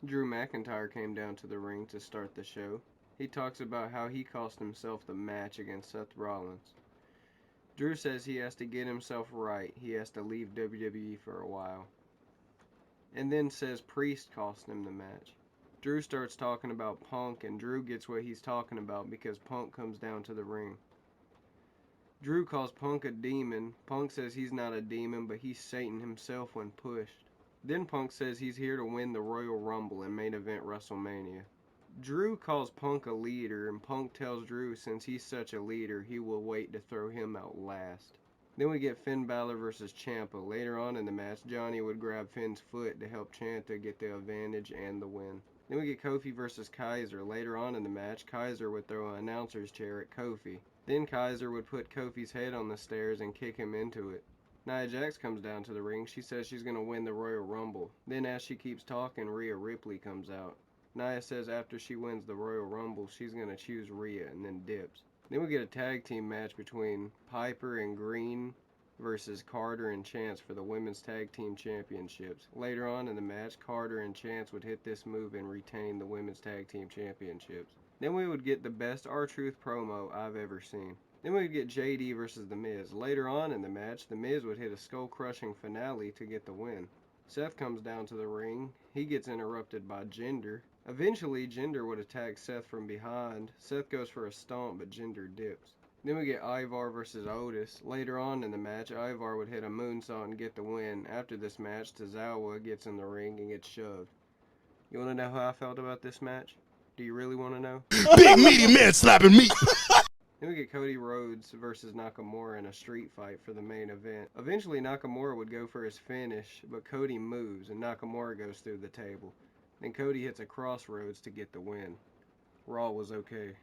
Drew McIntyre came down to the ring to start the show. He talks about how he cost himself the match against Seth Rollins. Drew says he has to get himself right. He has to leave WWE for a while. And then says Priest cost him the match. Drew starts talking about Punk, and Drew gets what he's talking about because Punk comes down to the ring. Drew calls Punk a demon. Punk says he's not a demon, but he's Satan himself when pushed. Then Punk says he's here to win the Royal Rumble and main event Wrestlemania. Drew calls Punk a leader, and Punk tells Drew since he's such a leader, he will wait to throw him out last. Then we get Finn Balor versus Ciampa. Later on in the match, Johnny would grab Finn's foot to help Ciampa get the advantage and the win. Then we get Kofi versus Kaiser. Later on in the match, Kaiser would throw an announcer's chair at Kofi. Then Kaiser would put Kofi's head on the stairs and kick him into it. Nia Jax comes down to the ring. She says she's going to win the Royal Rumble. Then as she keeps talking, Rhea Ripley comes out. Nia says after she wins the Royal Rumble, she's going to choose Rhea and then dips. Then we get a tag team match between Piper and Green versus Carter and Chance for the Women's Tag Team Championships. Later on in the match, Carter and Chance would hit this move and retain the Women's Tag Team Championships. Then we would get the best R-Truth promo I've ever seen. Then we would get JD versus The Miz. Later on in the match, The Miz would hit a skull-crushing finale to get the win. Seth comes down to the ring. He gets interrupted by Jinder. Eventually, Jinder would attack Seth from behind. Seth goes for a stomp, but Jinder dips. Then we get Ivar versus Otis. Later on in the match, Ivar would hit a moonsault and get the win. After this match, Tozawa gets in the ring and gets shoved. You want to know how I felt about this match? Do you really want to know? Big meaty man slapping meat. Then we get Cody Rhodes versus Nakamura in a street fight for the main event. Eventually, Nakamura would go for his finish, but Cody moves and Nakamura goes through the table. Then Cody hits a crossroads to get the win. Raw was okay.